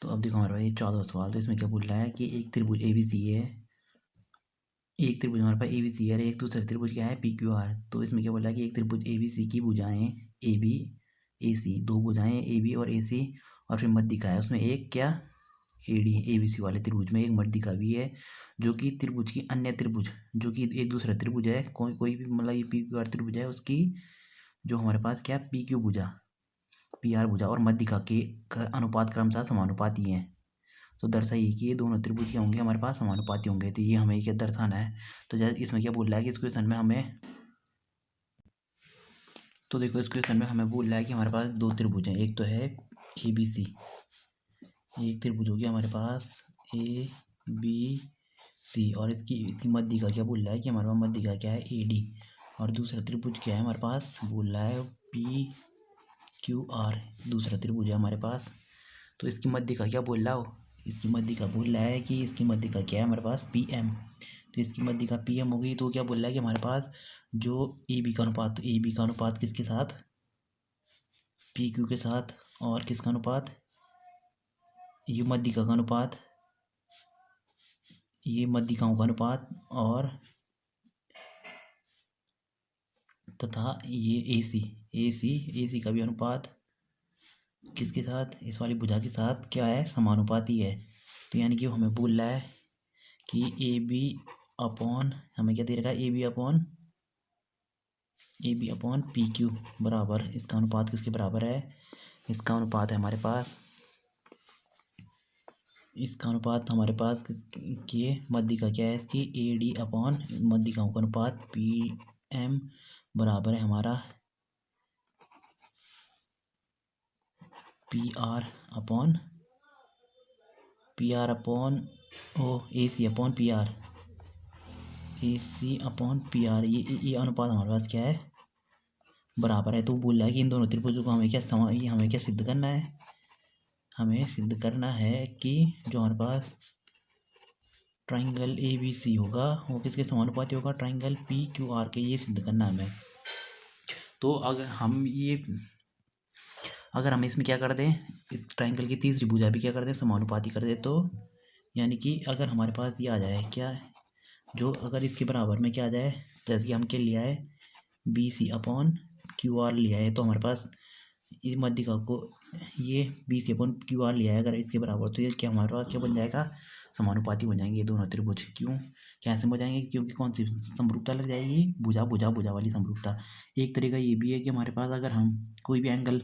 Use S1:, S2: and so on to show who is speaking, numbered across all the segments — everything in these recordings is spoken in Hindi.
S1: तो अब देखो हमारे पास ये 14वां सवाल। तो इसमें क्या बोल रहा है कि एक त्रिभुज ए बी सी है, एक त्रिभुज हमारे पास ए बी सी है, एक दूसरा त्रिभुज क्या है पी क्यू आर। तो इसमें क्या बोल रहा है कि एक त्रिभुज ए बी सी की भुजाएं ए बी ए सी, दो भुजाएं ए बी और ए सी, और फिर मध्यिका है उसमें एक क्या A D. A B C वाले त्रिभुज में एक मध्यिका भी है, जो कि त्रिभुज की अन्य त्रिभुज, जो कि एक दूसरा त्रिभुज है, कोई कोई भी मतलब ये पी क्यू आर त्रिभुज है, उसकी जो हमारे पास क्या पी क्यू भुजा, पी आर भुजा और मध्यिका के अनुपात क्रमशः समानुपाती हैं। तो दर्शाइए कि ये दोनों त्रिभुज क्या होंगे हमारे पास समानुपाती होंगे। तो ये हमें क्या दर्शाना है। तो जैसे इसमें क्या बोल रहा है कि इस क्वेश्चन में हमें, तो देखो इस क्वेश्चन में हमें बोल रहा है कि हमारे पास दो त्रिभुज हैं, एक तो है ए बी सी, एक त्रिभुज हो गया हमारे पास ए बी सी, और इसकी मध्यिका क्या बोल रहा है कि हमारे पास मध्यिका क्या है ए डी, और दूसरा त्रिभुज क्या है हमारे पास बोल रहा है पी क्यू आर, दूसरा त्रिभुज है हमारे पास। तो इसकी मध्यिका क्या बोल रहा हो, इसकी मध्यिका बोल रहा है कि इसकी मध्यिका क्या है हमारे पास पी एम। तो इसकी मध्यिका पी एम हो गई। तो क्या बोल रहा है कि हमारे पास जो ए बी का अनुपात, तो ए बी का अनुपात किसके साथ पी क्यू के साथ, और किसका अनुपात ये मध्यिका का अनुपात, ये मध्यिकाओं का अनुपात, और तथा ये ए सी का भी अनुपात किसके साथ, इस वाली भुजा के साथ क्या है समानुपाती है। तो यानी कि हमें बोल रहा है कि ए बी अपॉन, हमें क्या दे रखा है A B upon P Q बराबर, इसका अनुपात किसके बराबर है, इसका अनुपात है हमारे पास, इसका अनुपात हमारे पास किसकी मध्यिका क्या है इसकी ए डी अपॉन मध्यिकाओं का अनुपात पी एम बराबर है हमारा P R upon O A C upon P are, A C upon P are. ये अनुपात हमारे पास क्या है बराबर है। तो बोल रहा है कि इन दोनों त्रिभुजों को हमें क्या सिद्ध करना है, हमें सिद्ध करना है कि जो हमारे पास ट्राइंगल ए बी सी होगा वो किसके समानुपाती होगा, ट्राइंगल पी क्यू आर के। ये सिद्ध करना है हमें। तो अगर हम इसमें क्या कर दें, इस ट्राइंगल की तीसरी भुजा भी क्या कर दें समानुपाती कर दे, तो यानी कि अगर हमारे पास ये आ जाए क्या, जो अगर इसके बराबर में क्या आ जाए, जैसे कि हम क्या लिया है B C upon Q R लिया है, तो हमारे पास ये मध्यिका को ये B C upon Q R लिया है अगर इसके बराबर, तो ये क्या हमारे पास क्या बन जाएगा समानुपाती बन जाएंगे ये दोनों त्रिभुज। क्यों कैसे हो जाएंगे, क्योंकि कौन सी समरूपता लग जाएगी, भुजा भुजा भुजा वाली समरूपता। एक तरीका ये भी है कि हमारे पास अगर हम कोई भी एंगल,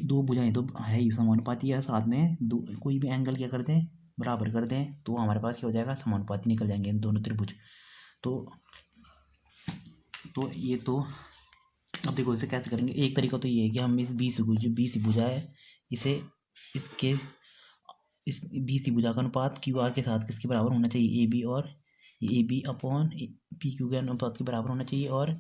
S1: दो भुजाएं तो है ही समानुपाती है, साथ में दो कोई भी एंगल क्या कर दें बराबर कर दें, तो हमारे पास क्या हो जाएगा समानुपाती निकल जाएंगे इन दोनों त्रिभुज। तो ये तो अब देखो इसे कैसे करेंगे। एक तरीका तो ये है कि हम इस बी सी को, जो बी सी भुजा है, इसे इसके इस बी सी भुजा का अनुपात क्यू आर के साथ किसके बराबर होना चाहिए ए बी, और A B upon P Q के अनुपात के बराबर होना चाहिए, और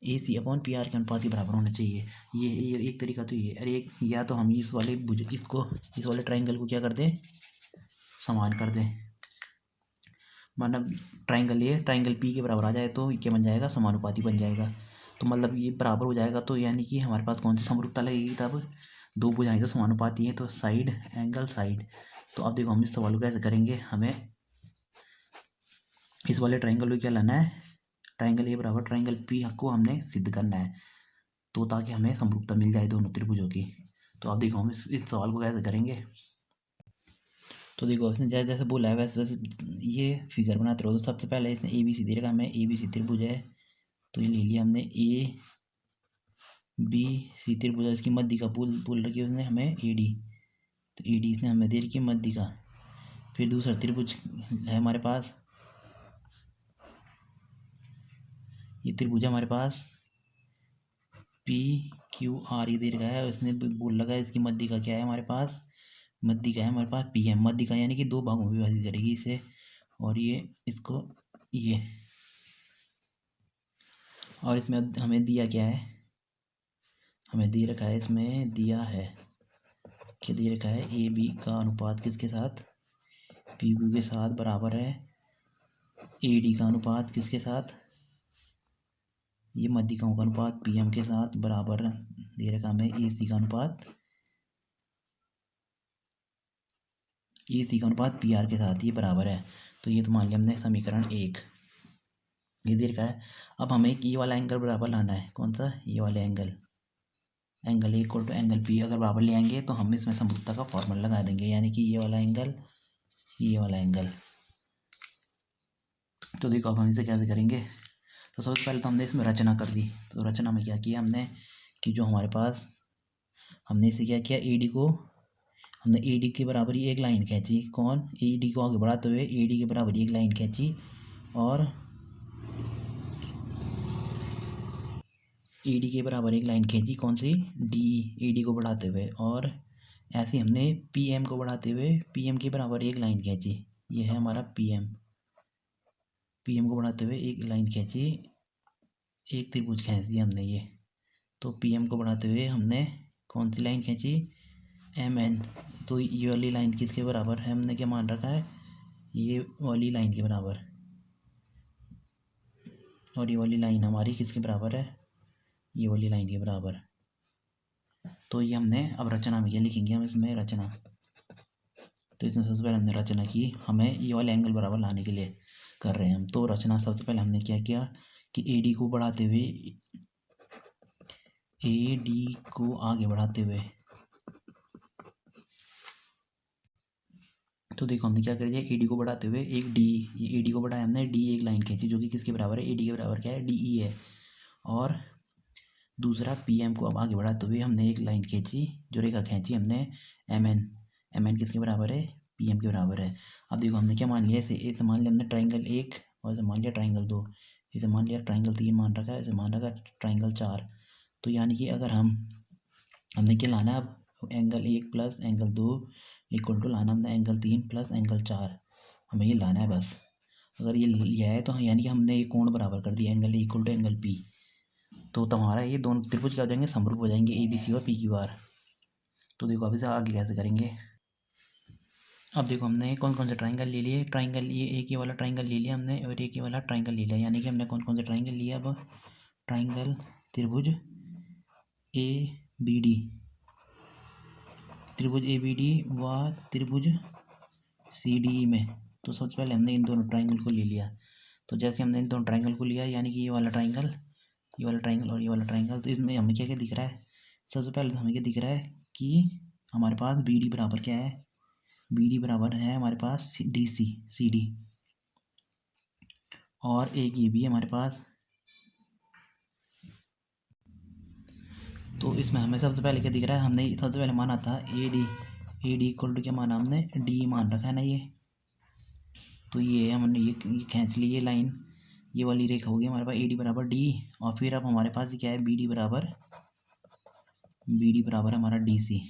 S1: A C upon P R के अनुपात के बराबर होना चाहिए। ये एक तरीका तो ये है। अरे एक या तो हम इस वाले भुज इसको इस वाले ट्राइंगल को क्या कर दें समान कर दें, मतलब ट्राइंगल पी के बराबर आ जाए तो क्या बन जाएगा समानुपाती बन जाएगा। तो मतलब ये बराबर हो जाएगा, तो यानी कि हमारे पास कौन सी समरूपता लगेगी तब, दो भुजाएं तो समानुपाती हैं, तो साइड एंगल साइड। तो अब देखो हम इस सवाल को कैसे करेंगे, हमें इस वाले ट्राइंगल को क्या लाना है, ट्राइंगल ए बराबर ट्राइंगल पी को हमने सिद्ध करना है, तो ताकि हमें समरूपता मिल जाए दोनों त्रिभुजों की। तो अब देखो हम इस सवाल को कैसे करेंगे। तो देखो इसने जैसे जैसे बोला है वैसे वैसे ये फिगर बनाते रहो। तो सबसे पहले इसने ए बी सी दे रखा, हमें ए बी सी त्रिभुज है, तो ये ले लिया हमने ए बी सी त्रिभुज, इसकी मध्यिका बोल रखी है उसने हमें ए डी, तो ए डी इसने हमें दे रखी है मध्यिका। फिर दूसरा त्रिभुज है हमारे पास, ये त्रिभुज है हमारे पास पी क्यू आर, ये दे रखा है, इसने बोल रखा है इसकी मध्यिका क्या है हमारे पास, मध्यिका है हमारे पास पी एम। मध्यिका यानी कि दो भागों में विभाजित करेगी इसे, और ये इसको ये, और इसमें हमें दिया क्या है, हमें दे रखा है इसमें दिया है क्या दे रखा है ए बी का अनुपात किसके साथ पी क्यू के साथ बराबर है ए डी का अनुपात किसके साथ, ये मध्यिकाओं का अनुपात पी एम के साथ बराबर दे रखा हमें ए सी का अनुपात ए सी का अनुपात पी आर के साथ ये बराबर है। तो ये तो मान लिया हमने समीकरण 1 ये दे रखा है। अब हमें ये वाला एंगल बराबर लाना है। कौन सा? ये वाला angle A equal to angle P अगर बराबर ले आएंगे तो हम इसमें समरूपता का फॉर्मूला लगा देंगे, यानी कि ये वाला एंगल ये वाला एंगल। तो देखो अब हम इसे कैसे करेंगे। तो सबसे पहले तो हमने इसमें रचना कर दी। तो रचना में क्या किया हमने कि जो हमारे पास हमने इसे क्या किया, ए डी को हमने ए डी के बराबर ही एक लाइन खींची। कौन? ए डी को आगे बढ़ाते हुए ए डी के बराबर ही एक लाइन खींची और ए डी के बराबर एक लाइन खींची। कौन सी? डी। ए डी को बढ़ाते हुए और ऐसे हमने पी एम को बढ़ाते हुए पी एम के बराबर एक लाइन खींची। ये है हमारा पी एम को बढ़ाते हुए एक लाइन खींची, एक त्रिभुज खींच दिया हमने ये। तो पी एम को बढ़ाते हुए हमने कौन सी लाइन खींची? M N. तो ये वाली लाइन किसके बराबर है? हमने क्या मान रखा है? ये वाली लाइन के बराबर। और ये वाली लाइन हमारी किसके बराबर है? ये वाली लाइन के बराबर। तो ये हमने अब रचना में क्या लिखेंगे हम इसमें रचना। तो इसमें सबसे पहले हमने रचना की, हमें ये वाले एंगल बराबर लाने के लिए कर रहे हैं हम। तो रचना सबसे पहले हमने क्या किया कि ए डी को बढ़ाते हुए ए डी को आगे बढ़ाते हुए, तो देखो हमने क्या कर दिया, ए डी को बढ़ाते हुए एक डी, ए डी को बढ़ाया हमने, डी एक लाइन खींची जो कि किसके बराबर है? ए डी के बराबर क्या है? डी ई है। और दूसरा पी एम को अब आगे बढ़ाते हुए हमने एक लाइन खींची, जो रेखा खींची हमने एम एन। एम एन किसके बराबर है? पी एम के बराबर है। अब देखो हमने क्या मान लिया, इसे मान लिया हमने ट्राइंगल 1 और इसे मान लिया ट्राइंगल 2, इसे मान लिया ट्राइंगल 3 मान रखा है, इसे मान रखा ट्राइंगल 4। तो यानी कि अगर हमने क्या लाना है अब, angle 1 plus angle 2 equal to लाना हमने एंगल 3 प्लस एंगल 4, हमें ये लाना है बस। अगर ये लिया है तो यानी कि हमने ये कोण बराबर कर दिया, angle equal to angle P. तो तुम्हारा ये दोनों त्रिभुज क्या हो जाएंगे? समरूप हो जाएंगे, ए बी सी और पी क्यू आर। तो देखो अब इसे आगे कैसे करेंगे। अब देखो हमने कौन कौन से ट्राइंगल ले लिए। ट्राइंगल ये एक ये वाला ट्राइंगल ले लिया हमने और एक ये वाला ट्राइंगल ले लिया, यानी कि हमने कौन कौन से ट्राइंगल लिया अब? ट्राइंगल त्रिभुज ए बी डी, त्रिभुज ए बी डी व त्रिभुज सी डी ई में। तो सबसे पहले हमने इन दोनों ट्राइंगल को ले लिया। तो जैसे हमने इन दोनों ट्राइंगल को लिया, यानी कि ये वाला ट्राइंगल और ये वाला ट्राइंगल, तो इसमें हमें क्या क्या दिख रहा है? सबसे पहले तो हमें क्या दिख रहा है कि हमारे पास बी डी बराबर क्या है? बी डी बराबर है हमारे पास डी सी डी। और एक ये भी है हमारे पास। तो इसमें हमें सबसे पहले क्या दिख रहा है? हमने सबसे पहले माना था ए डी इक्वल टू क्या माना हमने? डी मान रखा है ना ये। तो ये हमने ये खींच ली ये लाइन, ये वाली रेखा होगी हमारे पास ए डी बराबर डी। और फिर अब हमारे पास क्या है? बी डी बराबर हमारा डी सी।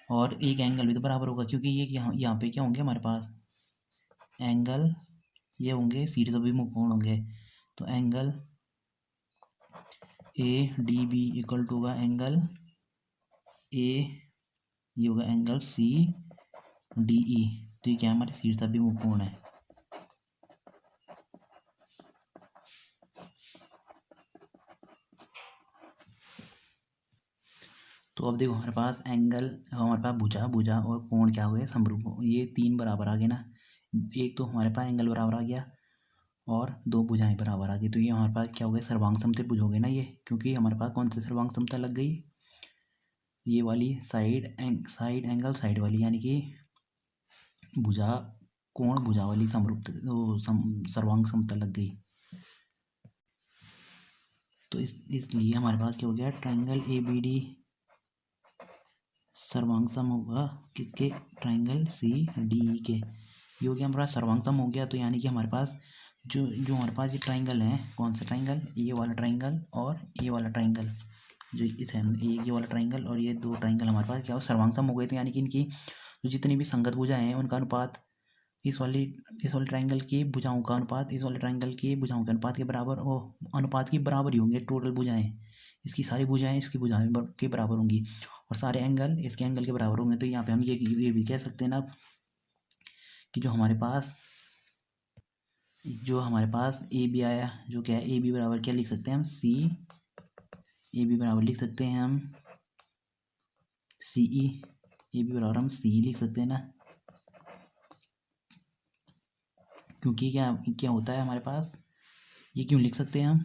S1: और एक एंगल भी तो बराबर होगा, क्योंकि ये यहाँ पे क्या होंगे हमारे पास? एंगल ये होंगे सी डी से विमुख कोण होंगे। तो angle A D B equal to होगा एंगल ए, ये होगा एंगल सी डी ई। तो ये क्या हमारे सी डी से विमुख कोण है। तो अब देखो हमारे पास एंगल, हमारे पास भुजा और कोण क्या हुए? समरूप। ये 3 बराबर आ गए ना। एक तो हमारे पास एंगल बराबर आ गया और 2 भुजाएं बराबर आ गई। तो ये हमारे पास क्या हो गया? सर्वांग समत्रिभुज हो गए ना ये, क्योंकि हमारे पास कौन सी सर्वांग समता लग गई? ये वाली साइड एंगल साइड वाली, यानी कि भुजा कोण भुजा वाली समरूप सर्वांग समता लग गई। तो इसलिए हमारे पास क्या हो गया? ट्राइंगल ए बी डी सर्वांग सम होगा किसके? ट्राइंगल सी डी ई के। ये हो गया हमारे पास सर्वांग सम हो गया। तो यानी कि हमारे पास जो हमारे पास ये ट्राइंगल है, कौन सा ट्राइंगल? ये वाला ट्राइंगल और ये वाला ट्राइंगल, जो इस ये वाला ट्राइंगल और ये 2 ट्राइंगल हमारे पास क्या हो? सर्वांग सम हो गए। तो यानी कि इनकी जो जितनी भी संगत भुजाएं हैं उनका अनुपात इस वाले ट्राइंगल की भुजाओं का अनुपात इस वाले ट्राइंगल की भुजाओं के अनुपात के बराबर, अनुपात की बराबर ही होंगे। टोटल भुजाएं, इसकी सारी भुजाएं इसकी भुजाएं के बराबर होंगी और सारे एंगल इसके एंगल के बराबर होंगे। तो यहाँ पे हम ये भी कह सकते हैं ना कि जो हमारे पास ए बी आया, जो क्या है? ए बी बराबर क्या लिख सकते हैं हम? सी। ए बी बराबर लिख सकते हैं हम सी ई। ए बी बराबर हम सी लिख सकते हैं ना। क्योंकि क्या क्या होता है हमारे पास, ये क्यों लिख सकते हैं हम,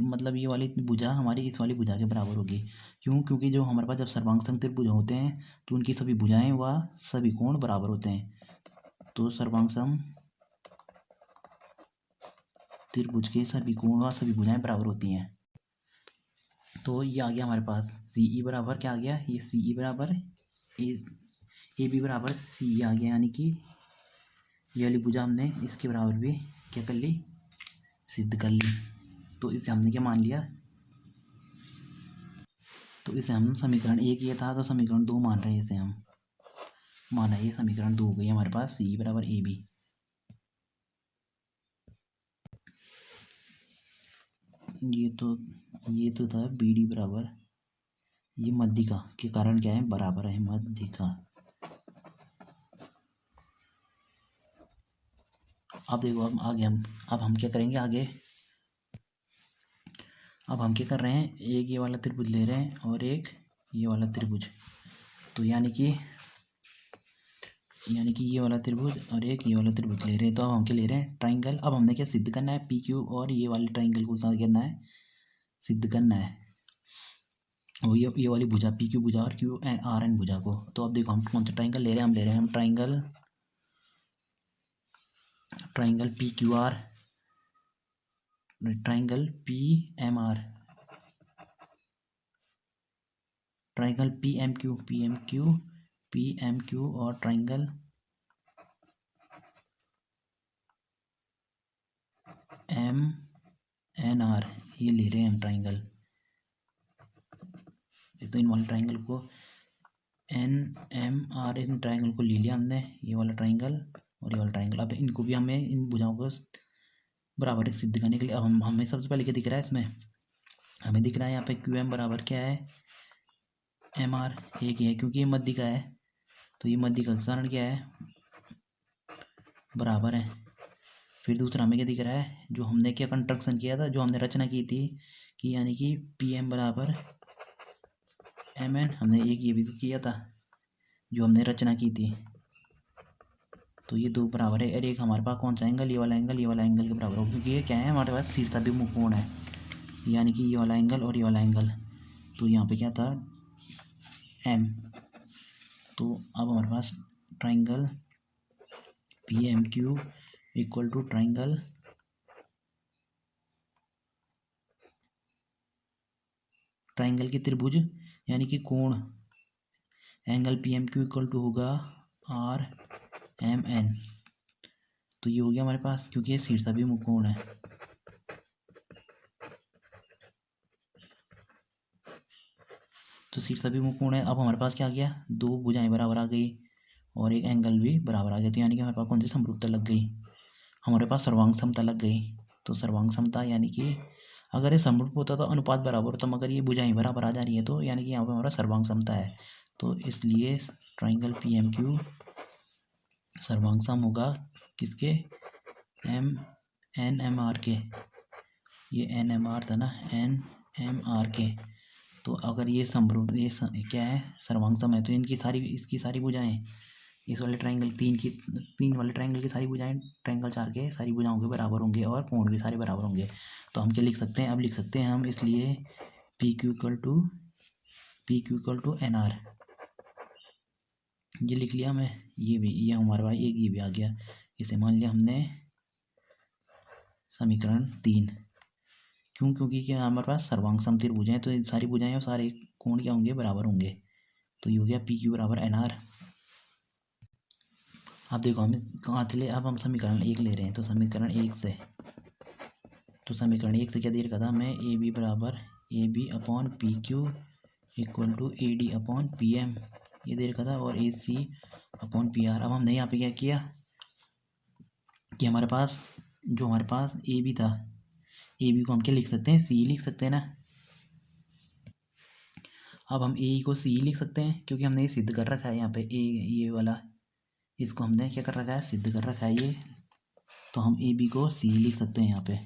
S1: मतलब ये वाली भुजा हमारी इस वाली भुजा के बराबर होगी। क्यों? क्योंकि जो हमारे पास जब सर्वांग त्रिभुज होते हैं तो उनकी सभी भुजाएं व सभी कोण बराबर होते हैं। तो सर्वांग त्रिभुज के सभी कोण व सभी भुजाएं बराबर होती हैं। तो ये आ गया हमारे पास सी ई बराबर क्या आ गया, ये सी ई बराबर ए बी बराबर सी आ गया, यानी कि ये वाली भुजा हमने इसके बराबर भी क्या कर ली, सिद्ध कर ली। तो इसे हमने क्या मान लिया, तो इसे हम समीकरण 1 ये था तो समीकरण 2 मान रहे हैं, इसे हम माना ये समीकरण 2 हो गई हमारे पास सी बराबर ए बी। ये तो था बी डी बराबर, ये मध्यिका के कारण क्या है, बराबर है मध्यिका। अब देखो अब आगे हम क्या करेंगे आगे, अब हम क्या कर रहे हैं, एक ये वाला त्रिभुज ले रहे हैं और एक ये वाला त्रिभुज। तो यानी कि ये वाला त्रिभुज और एक ये वाला त्रिभुज ले रहे हैं। तो अब हम क्या ले रहे हैं, ट्राइंगल। अब हमने क्या सिद्ध करना है, पी क्यू और ये वाले ट्राइंगल को क्या करना है, सिद्ध करना है। और ये वाली भुजा पी क्यू भुजा और क्यू एन आर एन भुजा को। तो अब देखो हम कौन सा ट्राइंगल ले रहे हैं, हम ले रहे हैं triangle P Q R, triangle P M R, triangle P M Q और ट्राइंगल एम एन आर, ये ले रहे हैं हम ट्राइंगल। तो इन वाले ट्राइंगल को एन एम आर, इन ट्राइंगल को ले लिया हमने, ये वाला ट्राइंगल और ये वाला ट्राइंगल। अब इनको भी हमें इन भुजाओं को बराबर सिद्ध करने के लिए, अब हमें सबसे पहले क्या दिख रहा है, इसमें हमें दिख रहा है यहाँ पे क्यू एम बराबर क्या है, एम आर, एक ही है क्योंकि ये मध्यिका है। तो ये मध्यिका का कारण क्या है, बराबर है। फिर दूसरा हमें क्या दिख रहा है, जो हमने क्या कंस्ट्रक्शन किया था, जो हमने रचना की थी कि यानी कि पी एम बराबर एम एन, हमने एक ये भी तो किया था जो हमने रचना की थी। तो ये दो बराबर है और एक हमारे पास कौन सा एंगल, ये वाला एंगल के बराबर हो, क्योंकि ये क्या है हमारे पास शीर्षाभिमुख कोण है, यानी कि ये वाला एंगल और ये वाला एंगल। तो यहाँ पे क्या था, एम। तो अब हमारे पास triangle P M Q equal to triangle की त्रिभुज यानी कि कोण, angle P M Q equal to होगा आर एम एन। तो ये हो गया हमारे पास, क्योंकि ये शीर्षाभिमुख कोण है। तो शीर्षाभिमुख कोण है। अब हमारे पास क्या आ गया, दो भुजाएं बराबर आ गई और एक एंगल भी बराबर आ गया। तो यानी कि हमारे पास कौन सी समरूपता लग गई, हमारे पास सर्वांग समता लग गई। तो सर्वांग समता यानी कि अगर ये समरूप होता तो अनुपात बराबर होता, मगर ये भुजाएं बराबर आ जा रही है तो यानी कि यहाँ पे हमारा सर्वांग समता है। तो इसलिए ट्राइंगल पी एम क्यू सर्वांग सम होगा किसके, एम एन एम आर के, ये एन एम आर था ना, एन एम आर के। तो अगर ये समरूप, ये क्या है, सर्वांग सम है, तो इसकी सारी भुजाएं, इस वाले ट्राइंगल तीन वाले ट्राइंगल की सारी भुजाएं ट्राइंगल 4 के सारी भुजाओं के बराबर होंगे और कोण भी सारे बराबर होंगे। तो हम क्या लिख सकते हैं, अब लिख सकते हैं हम, इसलिए P Q equal to N R, ये लिख लिया मैं, ये हमारे पास एक ये भी आ गया। इसे मान लिया हमने समीकरण 3। क्यों? क्योंकि क्या हमारे पास सर्वांग समत्रिभुज भुजाएं, तो सारी भुजाएं और सारे कोण क्या होंगे, बराबर होंगे। तो ये हो गया पी क्यू बराबर एन आर। अब देखो हम कहाँ से ले, अब हम समीकरण 1 ले रहे हैं। तो समीकरण 1 से क्या दे रखा था हमें, ए बी बराबर A B upon P Q equal to A D upon P M, ये दे रखा था, और A C upon P R. अब हमने यहाँ पे क्या किया कि हमारे पास ए बी था, ए बी को हम क्या लिख सकते हैं, सी लिख सकते हैं ना। अब हम ए को सी लिख सकते हैं क्योंकि हमने ये सिद्ध कर रखा है यहाँ पे, ये वाला इसको हमने क्या कर रखा है, सिद्ध कर रखा है ये। तो हम ए बी को सी लिख सकते हैं यहाँ पे।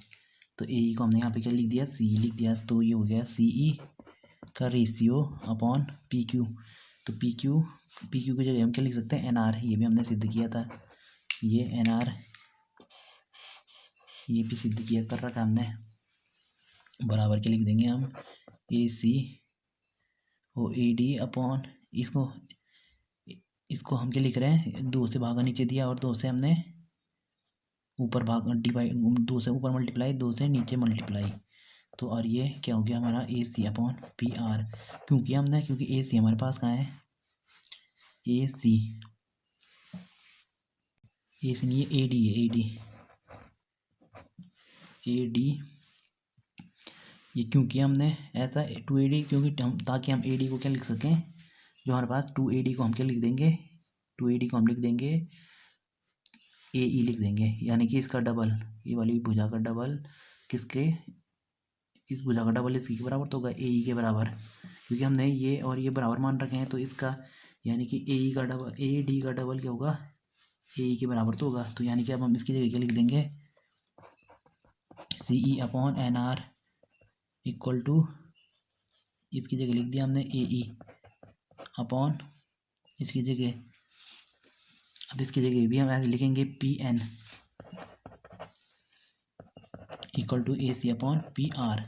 S1: तो ए को हमने यहाँ पे क्या लिख दिया, सी लिख दिया। तो ये हो गया सी ई का रेशियो अपॉन पी क्यू। तो पी क्यू की जगह हम क्या लिख सकते हैं, एन आर, ये भी हमने सिद्ध किया था, ये एन आर ये भी सिद्ध किया कर रखा हमने, बराबर के लिख देंगे हम ए सी ओ ए डी अपॉन इसको इसको हम क्या लिख रहे हैं, 2 से भागा नीचे दिया और 2 से हमने ऊपर भाग डिवाइड, 2 से ऊपर मल्टीप्लाई 2 से नीचे मल्टीप्लाई। तो और ये क्या हो गया हमारा ए सी अपॉन पी आर, क्योंकि ए सी हमारे पास कहाँ है, ए सी नहीं है, ए डी है, ए डी ये क्योंकि हमने ऐसा 2AD, क्योंकि हम ताकि हम AD को क्या लिख सकें, जो हमारे पास 2AD को हम क्या लिख देंगे, 2AD को हम लिख देंगे AE लिख देंगे, यानी कि इसका डबल, ये वाली भुजा का डबल किसके, इस भुजा का डबल इसके बराबर तो होगा AE के बराबर, क्योंकि हमने ये और ये बराबर मान रखे हैं, तो इसका यानी कि AE का डबल AD का डबल क्या होगा, AE के बराबर तो होगा। तो यानी कि अब हम इसकी जगह क्या लिख देंगे, CE upon NR equal to, इसकी जगह लिख दिया हमने AE अपॉन इसकी जगह, अब इसकी जगह भी हम ऐसे लिखेंगे PN equal to AC upon PR,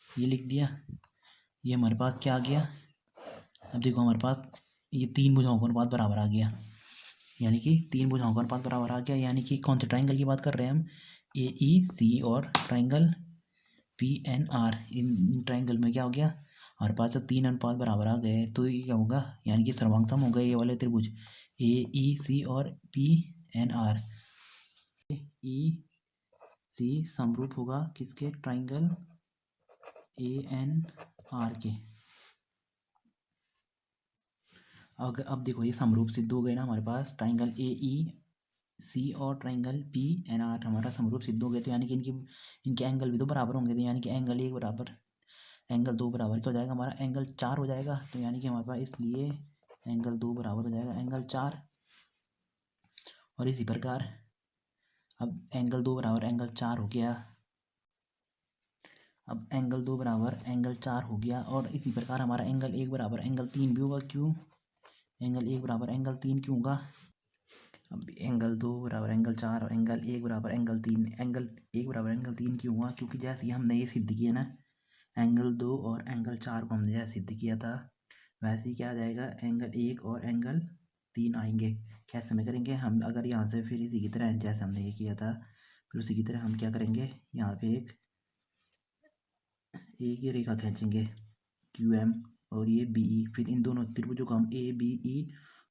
S1: ये लिख दिया। ये हमारे पास क्या आ गया, अब देखो हमारे पास ये 3 भुजाओं का अनुपात बराबर आ गया, यानी कि 3 भुजाओं का अनुपात बराबर आ गया, यानी कि कौन से ट्राइंगल की बात कर रहे हैं हम, AEC और ट्राइंगल PNR, इन ट्राइंगल में क्या हो गया, हमारे पास जब 3 अनुपात बराबर आ गए तो ये क्या होगा, यानी कि सर्वांग सम हो गए ये वाले त्रिभुज AEC और PNR। AEC समरूप होगा किसके, ट्राइंगल ANR के। अगर अब देखो ये समरूप सिद्ध हो गए ना हमारे पास, ट्राइंगल AEC और ट्राइंगल PNR हमारा समरूप सिद्ध हो गए, तो यानी कि इनके एंगल भी तो बराबर होंगे, तो यानी कि एंगल 1 बराबर एंगल 2 बराबर क्या हो जाएगा, हमारा एंगल 4 हो जाएगा। तो यानी कि हमारे पास इसलिए एंगल 2 बराबर हो जाएगा एंगल 4। और इसी प्रकार अब एंगल 2 बराबर एंगल 4 हो गया, अब एंगल 2 बराबर एंगल 4 हो गया, और इसी प्रकार हमारा एंगल 1 बराबर एंगल 3 भी होगा। क्यों एंगल 1 बराबर एंगल 3 क्यों होगा, अब एंगल 2 बराबर एंगल 4 और एंगल 1 बराबर एंगल 3, एंगल 1 बराबर एंगल 3 क्यों हुआ, क्योंकि जैसे ही हमने ये सिद्ध किया ना, एंगल 2 और एंगल 4 को हमने जैसे सिद्ध किया था, वैसे ही क्या आ जाएगा, एंगल 1 और एंगल 3 आएंगे। कैसे में करेंगे हम, अगर यहाँ से फिर इसी की तरह जैसे हमने ये किया था, फिर उसी की तरह हम क्या करेंगे, यहाँ पे एक ये रेखा खींचेंगे QM और ये BE, फिर इन दोनों त्रिभुजों को हम ABE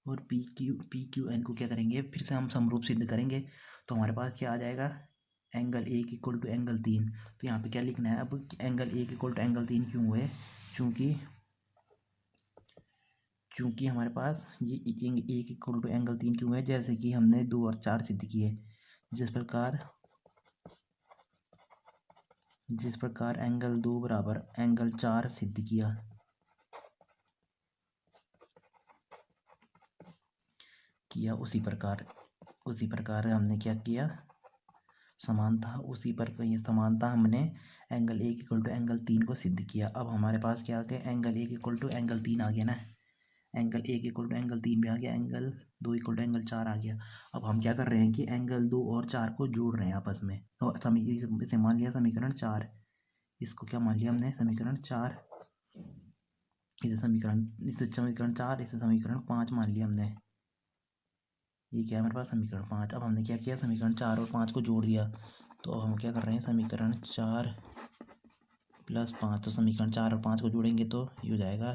S1: और PQN को क्या करेंगे, फिर से हम समरूप सिद्ध करेंगे। तो हमारे पास क्या आ जाएगा, एंगल 1 इक्वल टू एंगल 3। तो यहाँ पे क्या लिखना है अब, एंगल 1 इक्वल टू एंगल 3 क्यों हुए, चूँकि हमारे पास ये 1 इक्वल टू एंगल 3 क्यों है, जैसे कि हमने 2 और 4 सिद्ध किए, जिस प्रकार एंगल 2 बराबर एंगल 4 सिद्ध किया उसी प्रकार हमने क्या किया, समानता, उसी पर ये समानता हमने एंगल 1 इक्वल टू एंगल 3 को सिद्ध किया। अब हमारे पास क्या आ गया, एंगल 1 इक्वल टू एंगल 3 आ गया ना, एंगल 1 इक्वल टू एंगल 3 भी आ गया, एंगल 2 इक्वल टू एंगल 4 आ गया। अब हम क्या कर रहे हैं कि एंगल 2 और 4 को जोड़ रहे हैं आपस में, तो इसे मान लिया समीकरण 4, इसको क्या मान लिया हमने, समीकरण 4, इसे समीकरण 4, इसे समीकरण 5 मान लिया हमने। ये क्या है हमारे पास, समीकरण 5। अब हमने क्या किया, समीकरण 4 और 5 को जोड़ दिया, तो अब हम क्या कर रहे हैं, समीकरण 4 प्लस 5, तो समीकरण 4 और 5 को जोड़ेंगे तो ये हो जाएगा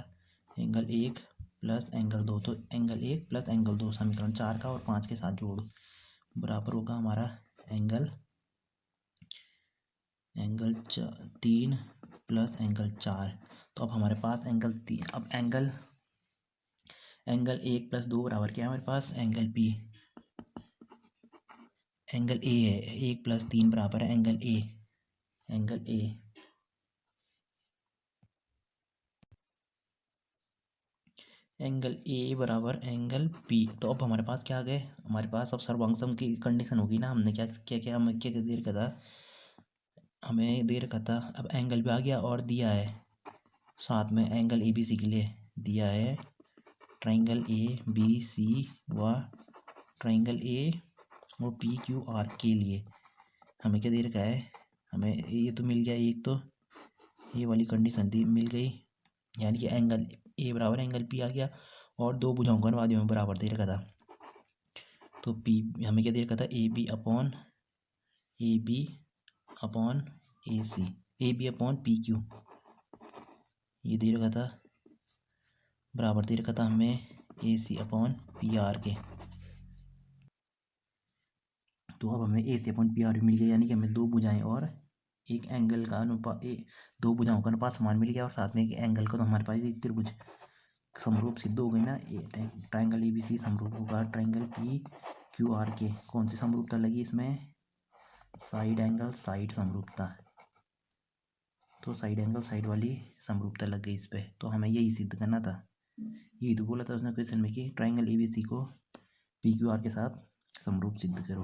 S1: एंगल 1 प्लस एंगल 2, तो एंगल 1 प्लस एंगल 2 समीकरण 4 का और 5 के साथ जोड़ बराबर होगा हमारा एंगल 3 प्लस एंगल 4। तो अब हमारे पास एंगल 3, अब एंगल 1 प्लस 2 बराबर क्या है हमारे पास, एंगल P, एंगल A है, 1 प्लस 3 बराबर है एंगल A, एंगल A बराबर एंगल P। तो अब हमारे पास क्या आ गए, हमारे पास अब सर्वांग सम की कंडीशन होगी ना, हमने क्या क्या क्या हमें क्या दे रखा था, हमें दे रखा था, अब एंगल भी आ गया और दिया है साथ में एंगल ABC के लिए दिया है, ट्राइंगल ABC व ट्राइंगल A और PQR के लिए हमें क्या दे रखा है, हमें ये तो मिल गया, एक तो ये वाली कंडीशन दी मिल गई, यानी कि एंगल ए बराबर एंगल पी आ गया, और दो भुजाओं का अनुपात में बराबर दे रखा था। तो पी हमें क्या दे रखा था, A B upon A C, A B upon P Q, ये दे रखा था, बराबर दे रखा था हमें A C upon P R के। तो अब हमें A C upon P R मिल गया, यानी कि हमें दो भुजाएं और एक एंगल का अनुपात, दो भुजाओं का अनुपात समान मिल गया, और साथ में एक एंगल का, तो हमारे पास एक त्रिभुज समरूप सिद्ध हो गई ना। ट्राइंगल ए बी सी समरूप होगा ट्राइंगल पी क्यू आर के। कौन सी समरूपता लगी इसमें, साइड एंगल साइड समरूपता, तो साइड एंगल साइड वाली समरूपता लग गई इस पर। तो हमें यही सिद्ध करना था, यही तो बोला था उसने क्वेश्चन में कि ट्राइंगल ए बी सी को पी क्यू आर के साथ समरूप सिद्ध करो।